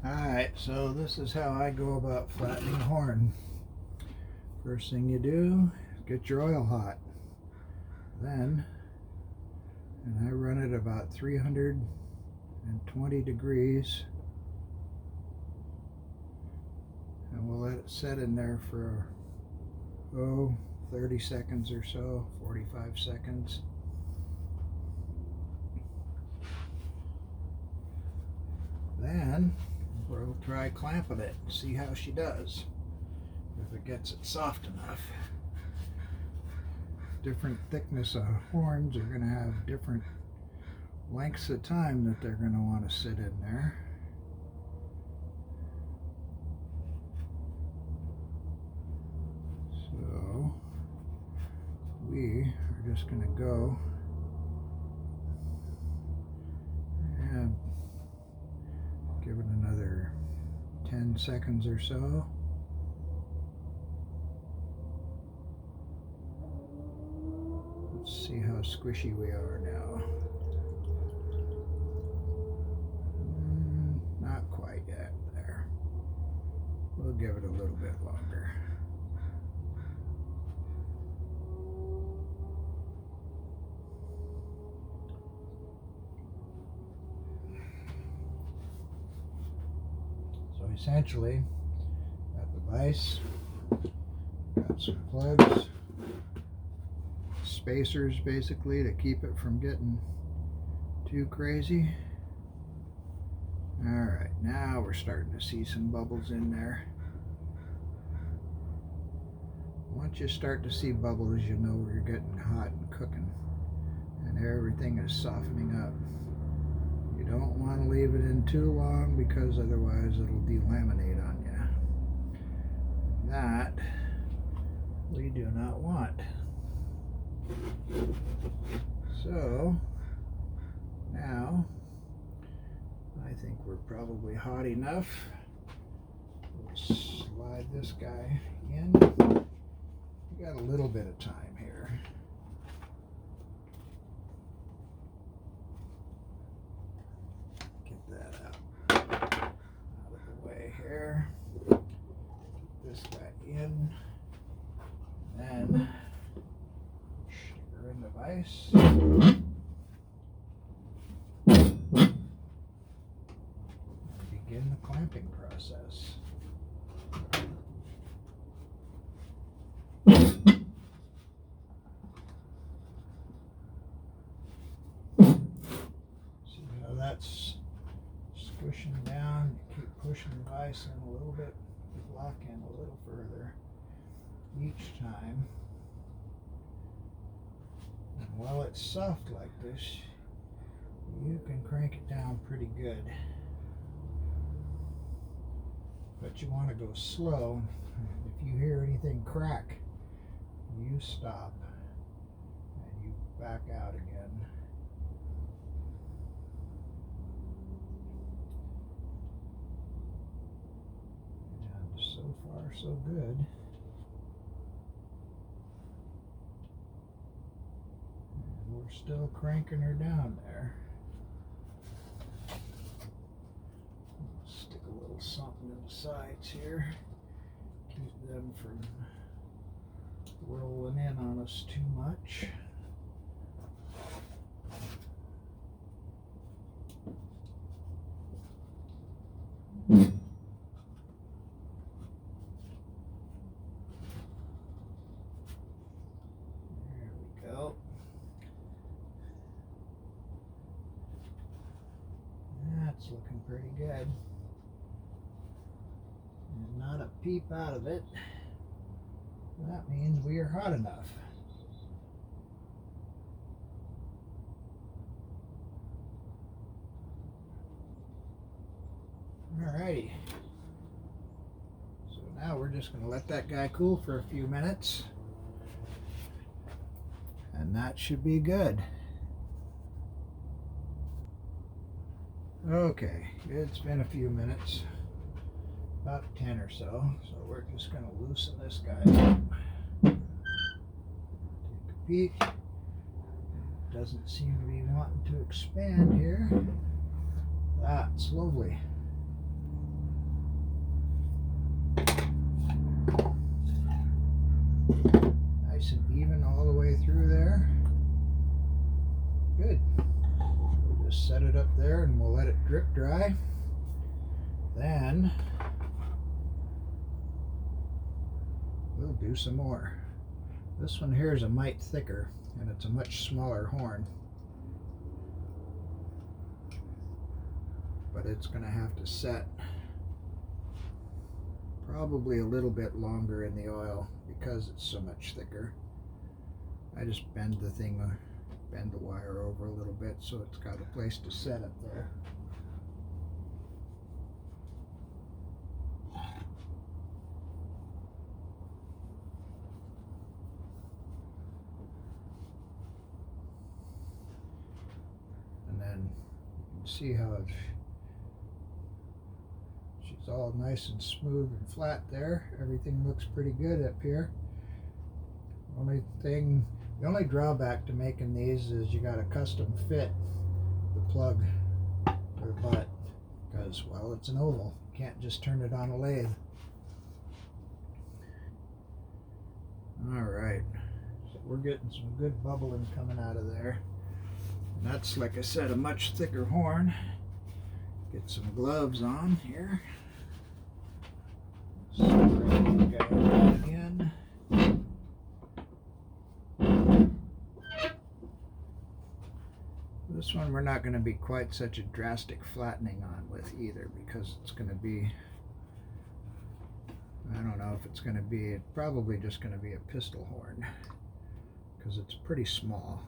Alright, so this is how I go about flattening a horn. First thing you do is get your oil hot. Then, and I run it about 320 degrees, and we'll let it set in there for 30 seconds or so, 45 seconds. Then we'll try clamping it and see how she does. If it gets it soft enough. Different thickness of horns are going to have different lengths of time that they're going to want to sit in there. So we are just going to go and give it another 10 seconds or so. Let's see how squishy we are now. Not quite yet there. We'll give it a little bit longer. So essentially, got the vise, got some plugs, spacers basically to keep it from getting too crazy. Alright, now we're starting to see some bubbles in there. Once you start to see bubbles, you know you're getting hot and cooking, and everything is softening up. You don't want to leave it in too long because otherwise it'll delaminate on you. That we do not want. So now I think we're probably hot enough. We'll slide this guy in. We got a little bit of time here. Get that out of the way here. Get this guy in. Then stick her in the vise. Begin the clamping process. See how that's squishing down? Keep pushing the vise in a little bit, lock in a little further each time. And while it's soft like this, you can crank it down pretty good. But you want to go slow. If you hear anything crack, you stop and you back out again. And so far, so good. And we're still cranking her down there. Stick a little something in the sides here. Keep them from rolling in on us too much. There we go. That's looking pretty good. And not a peep out of it. That means we are hot enough. Alrighty. So now we're just going to let that guy cool for a few minutes. And that should be good. Okay, it's been a few minutes. About 10 or so. So we're just going to loosen this guy up. Take a peek. Doesn't seem to be wanting to expand here. That's lovely. set it up there and we'll let it drip dry. Then we'll do some more. This one here is a mite thicker and it's a much smaller horn, but it's going to have to set probably a little bit longer in the oil because it's so much thicker. I just bend the wire over a little bit so it's got a place to set up there. And then you can see how she's all nice and smooth and flat there. Everything looks pretty good up here. The only drawback to making these is you got to custom fit the plug or the butt because, well, it's an oval. You can't just turn it on a lathe. All right, so we're getting some good bubbling coming out of there. And that's, like I said, a much thicker horn. Get some gloves on here. Separate the guy again. This one we're not going to be quite such a drastic flattening on with either because it's going to be, I don't know if it's going to be, it's probably just going to be a pistol horn because it's pretty small.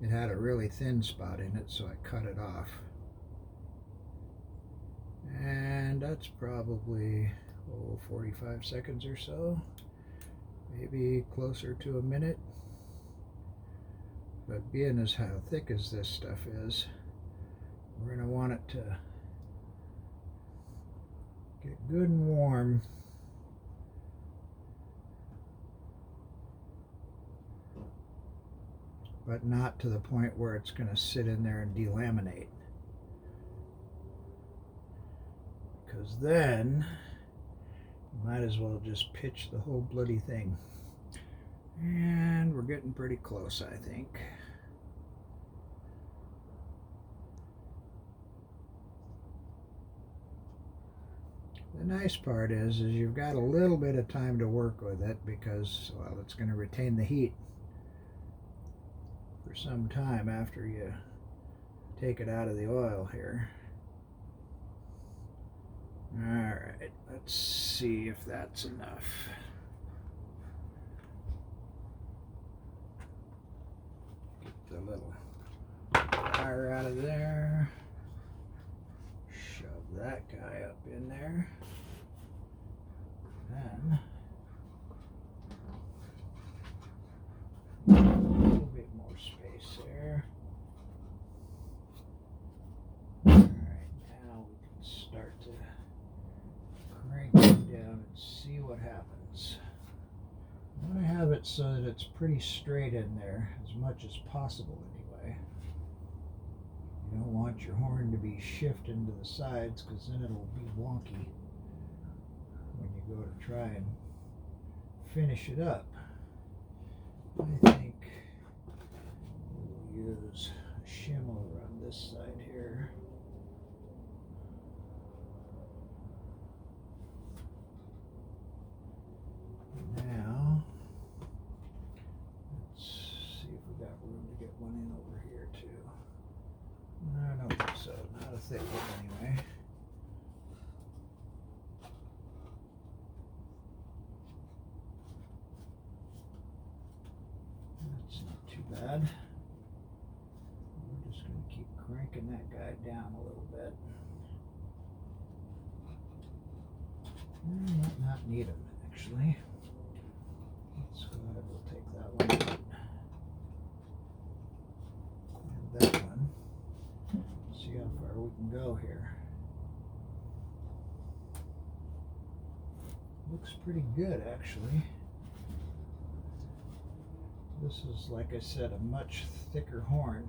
It had a really thin spot in it, so I cut it off. And that's probably 45 seconds or so, maybe closer to a minute. But being as how thick as this stuff is, we're going to want it to get good and warm. But not to the point where it's going to sit in there and delaminate. Because then you might as well just pitch the whole bloody thing. And we're getting pretty close, I think. The nice part is you've got a little bit of time to work with it because, well, it's going to retain the heat for some time after you take it out of the oil here. All right, let's see if that's enough. Get the little wire out of there. Shove that guy up in there. Then a little bit more space there. All right, now we can start to crank it down and see what happens. I want to have it so that it's pretty straight in there as much as possible anyway. You don't want your horn to be shifting to the sides because then it'll be wonky when you go to try and finish it up. I think we'll use a shim over on this side here. Now, let's see if we got room to get one in over here too. I don't think so, not a thick one anyway. That's not too bad. We're just going to keep cranking that guy down a little bit. Might not need him actually. Let's go ahead, we'll take that one out. And that one. See how far we can go here. Looks pretty good actually. This is, like I said, a much thicker horn,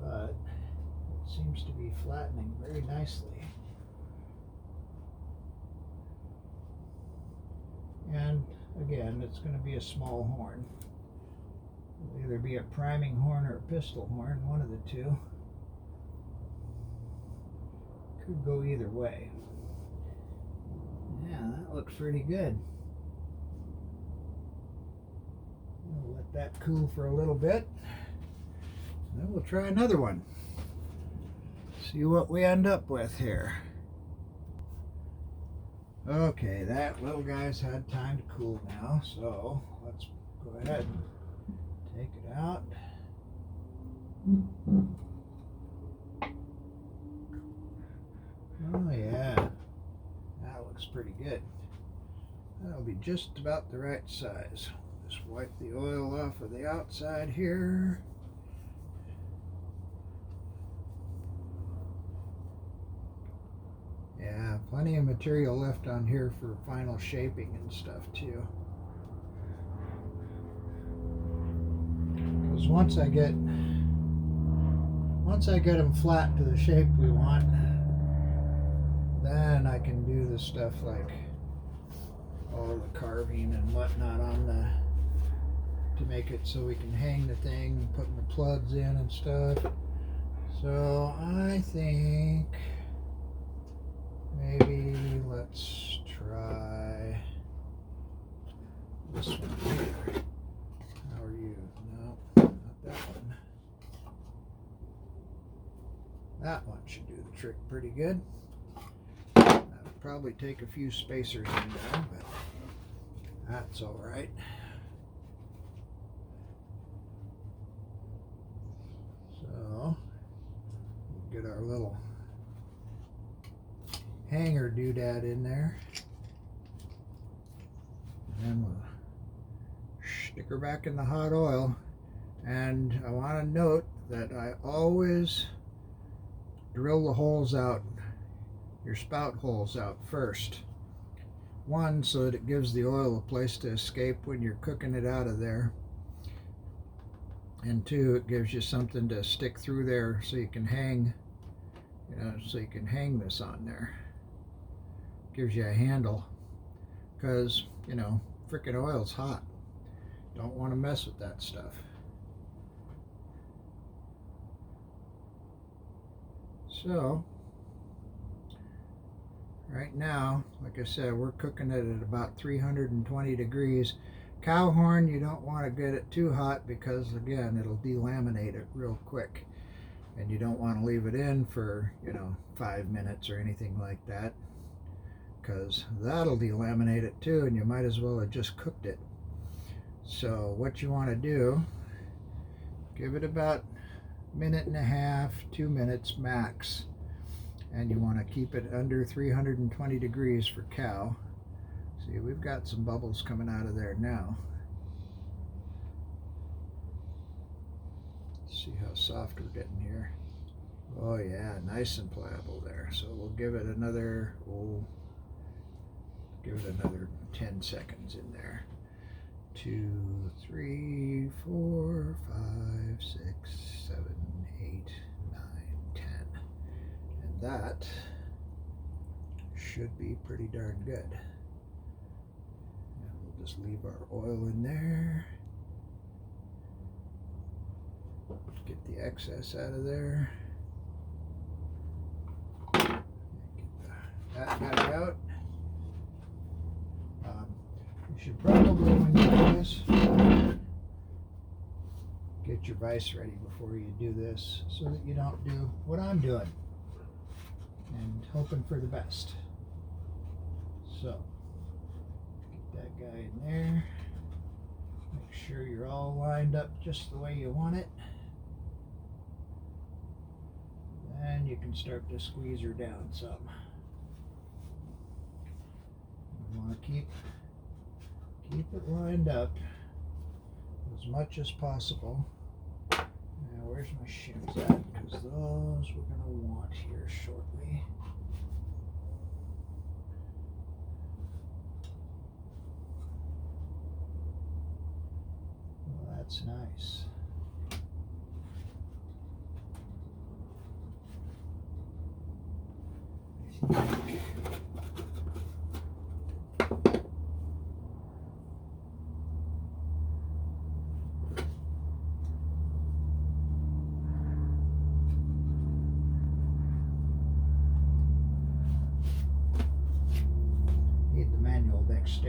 but it seems to be flattening very nicely. And again, it's going to be a small horn. It'll either be a priming horn or a pistol horn, one of the two. Could go either way. Yeah, that looks pretty good. We'll let that cool for a little bit. Then we'll try another one. See what we end up with here. Okay, that little guy's had time to cool now, so let's go ahead and take it out. Oh yeah, that looks pretty good. That'll be just about the right size. Just wipe the oil off of the outside here. Yeah, plenty of material left on here for final shaping and stuff too. Because once I get them flat to the shape we want, then I can do the stuff like all the carving and whatnot on to make it so we can hang the thing, putting the plugs in and stuff. So I think maybe let's try this one here. How are you? No, not that one. That one should do the trick pretty good. That'll probably take a few spacers in there, but that's all right. So we'll get our little hanger doodad in there, and then we'll stick her back in the hot oil. And I want to note that I always drill the holes out, your spout holes out first. One, so that it gives the oil a place to escape when you're cooking it out of there, and two, it gives you something to stick through there so you can hang, so you can hang this on there. Gives you a handle, because frickin' oil's hot. Don't want to mess with that stuff. So right now, like I said, we're cooking it at about 320 degrees. Cow horn, you don't want to get it too hot because again, it'll delaminate it real quick, and you don't want to leave it in for 5 minutes or anything like that, because that'll delaminate it too, and you might as well have just cooked it. So what you want to do, give it about a minute and a half, 2 minutes max, and you want to keep it under 320 degrees for cow. See, we've got some bubbles coming out of there now. Let's see how soft we're getting here. Oh yeah, nice and pliable there. So we'll give it another, 10 seconds in there. 2, 3, 4, 5, 6, 7, 8, 9, 10. And that should be pretty darn good. And we'll just leave our oil in there. Get the excess out of there. Get that guy out. You should probably, when you do this, get your vise ready before you do this, so that you don't do what I'm doing and hoping for the best. So get that guy in there. Make sure you're all lined up just the way you want it. And you can start to squeeze her down some. You want to keep it lined up as much as possible. Now, where's my shims at? Because those we're going to want here shortly. Well, that's nice.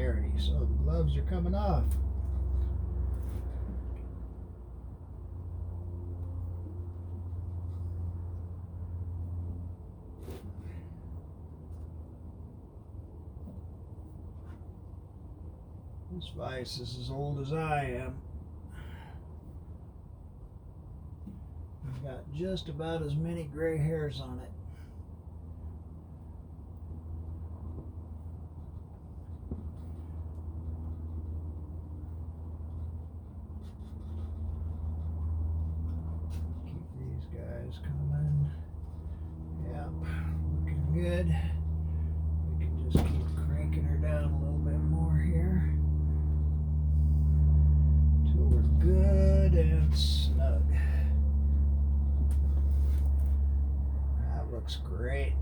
dexterity. So the gloves are coming off. This vise is as old as I am. I've got just about as many gray hairs on it. Keep these guys coming. Yep, looking good. We can just keep cranking her down a little bit more here till we're good and snug. That looks great.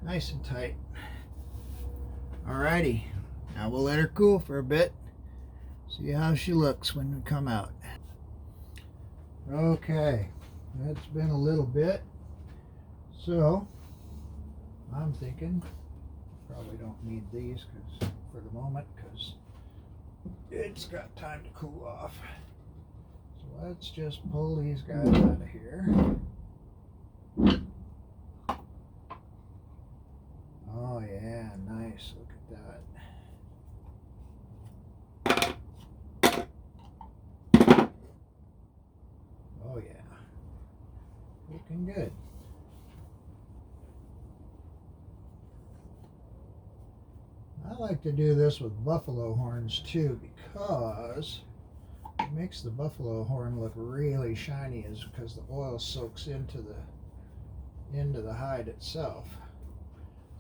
Nice and tight. Alrighty, now we'll let her cool for a bit. See how she looks when we come out. Okay, that's been a little bit. So, I'm thinking probably don't need these for the moment because it's got time to cool off. So let's just pull these guys out of here. Oh yeah, nice. Look at that. Oh yeah. Looking good. I like to do this with buffalo horns too because it makes the buffalo horn look really shiny is because the oil soaks into the hide itself.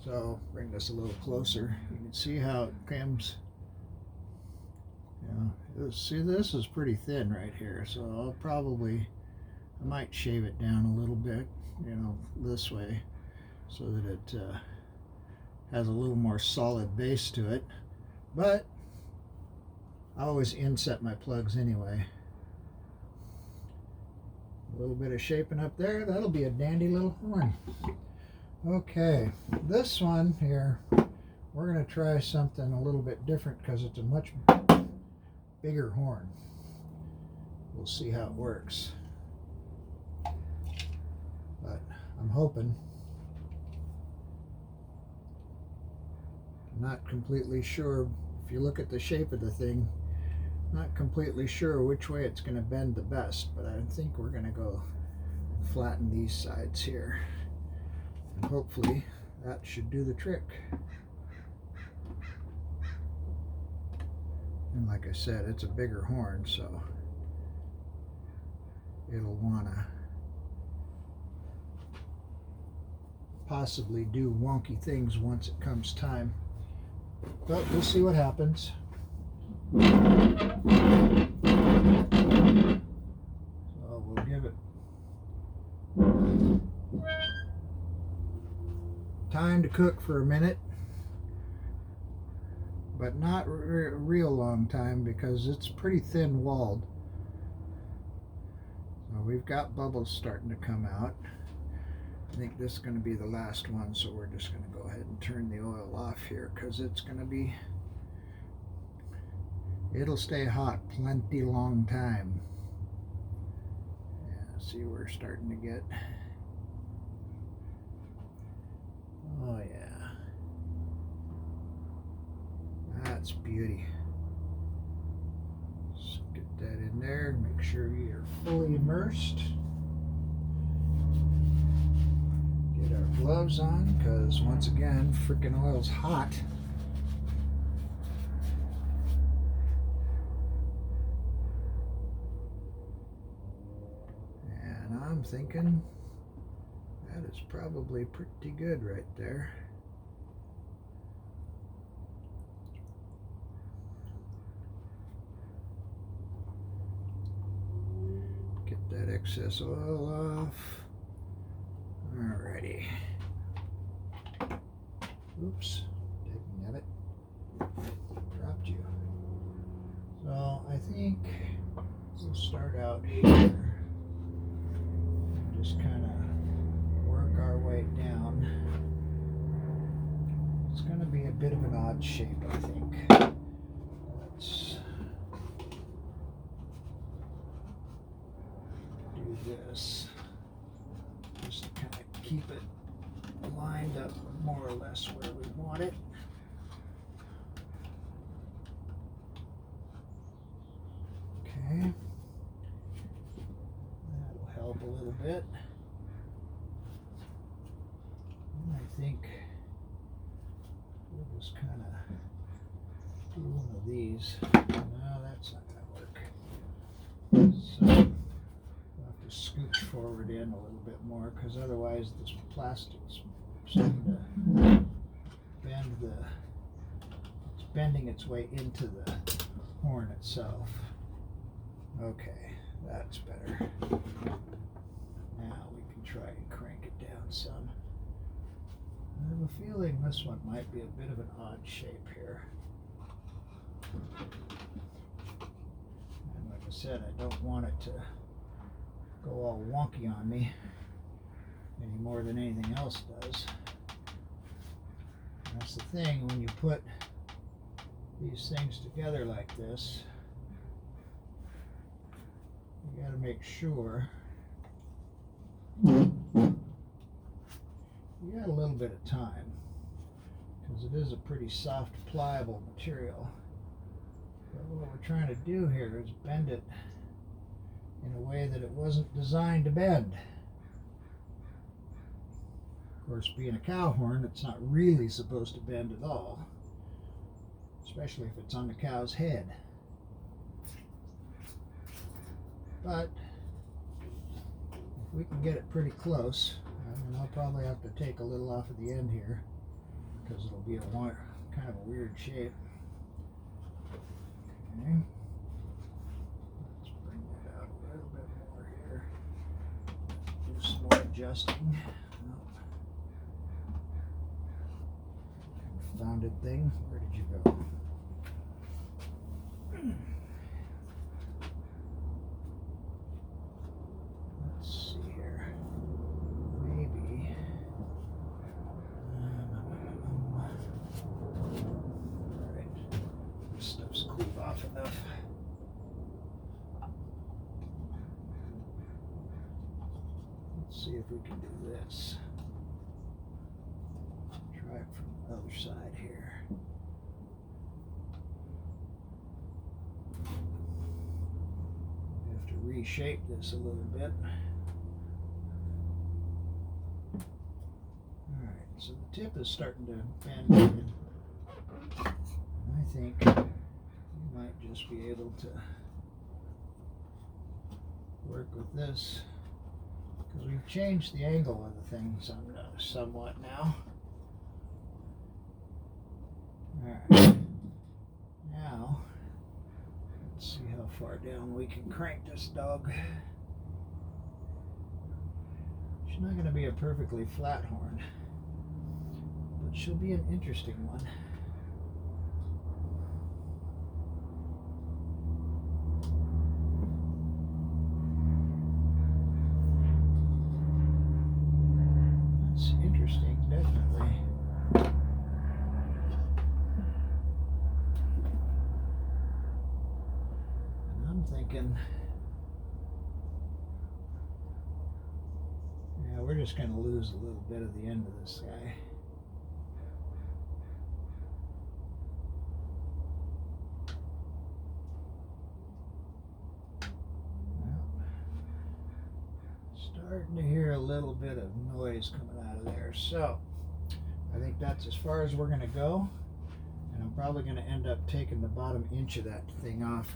So bring this a little closer. You can see how it comes. See, this is pretty thin right here, so I might shave it down a little bit, this way, so that it has a little more solid base to it. But I always inset my plugs anyway. A little bit of shaping up there, that'll be a dandy little horn. Okay, this one here, we're going to try something a little bit different because it's a much bigger horn. We'll see how it works. But I'm hoping. I'm not completely sure. If you look at the shape of the thing, not completely sure which way it's going to bend the best, but I think we're going to go flatten these sides here. And hopefully that should do the trick. And like I said, it's a bigger horn, so it'll want to possibly do wonky things once it comes time. But we'll see what happens. So we'll give it time to cook for a minute, but not a real long time because it's pretty thin walled. So we've got bubbles starting to come out. I think this is going to be the last one, so we're just going to go ahead and turn the oil off here because it'll stay hot plenty long time. Yeah, see, we're starting to get, oh yeah, that's beauty. Just get that in there, make sure you're fully immersed. Get our gloves on because once again, freaking oil's hot. And I'm thinking that is probably pretty good right there. Get that excess oil off. Alrighty. Oops, didn't get it. Dropped you. So I think we'll start out here. Just kind of way down. It's going to be a bit of an odd shape, I think. Let's do this. Just to kind of keep it lined up more or less where we want it. Okay. That'll help a little bit. And I think we'll just kind of do one of these. No, that's not going to work. So we'll have to scooch forward in a little bit more, because otherwise this plastic's starting to bend it's bending its way into the horn itself. Okay, that's better. Now we can try and crank it down some. I have a feeling this one might be a bit of an odd shape here. And like I said, I don't want it to go all wonky on me any more than anything else does. And that's the thing, when you put these things together like this, you got to make sure you got a little bit of time, because it is a pretty soft, pliable material. But what we're trying to do here is bend it in a way that it wasn't designed to bend. Of course, being a cow horn, it's not really supposed to bend at all, especially if it's on the cow's head. But if we can get it pretty close, and I'll probably have to take a little off at the end here, because it'll be a kind of a weird shape. Okay. Let's bring that out a little bit more here. Do some more adjusting. Confounded thing. Where did you go? Let's see here. Maybe. Alright. This stuff's cooled off enough. Let's see if we can do this. Try it from the other side here. We have to reshape this a little bit. Alright, so the tip is starting to bend in. I think you might just be able to work with this, because we've changed the angle of the thing somewhat now. Alright, now let's see how far down we can crank this dog. She's not going to be a perfectly flat horn, but she'll be an interesting one. That's interesting, definitely. And I'm thinking, yeah, we're just going to lose a little bit of the end of this guy. Starting to hear a little bit of noise coming out of there, so I think that's as far as we're going to go, and I'm probably going to end up taking the bottom inch of that thing off,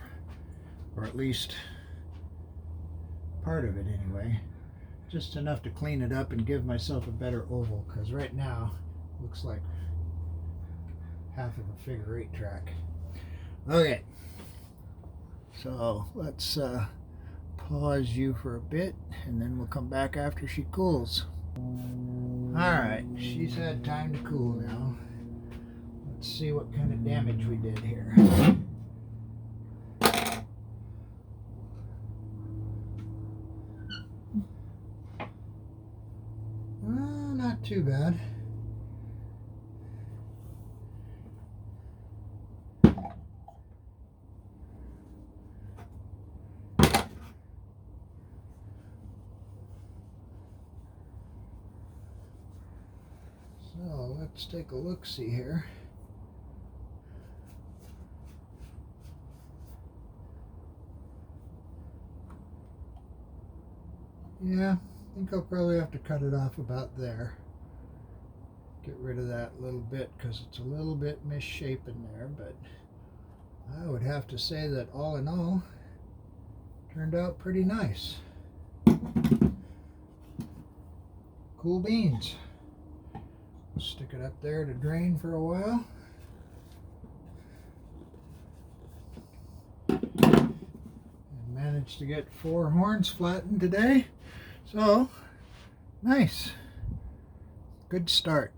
or at least part of it anyway, just enough to clean it up and give myself a better oval, because right now it looks like half of a figure-8 track. Okay, so let's pause you for a bit, and then we'll come back after she cools. Alright, she's had time to cool now. Let's see what kind of damage we did here. Not too bad. So let's take a look-see here. Yeah, I think I'll probably have to cut it off about there. Get rid of that little bit because it's a little bit misshapen there, but I would have to say that all in all, turned out pretty nice. Cool beans. Stick it up there to drain for a while. And managed to get 4 horns flattened today. So, nice. Good start.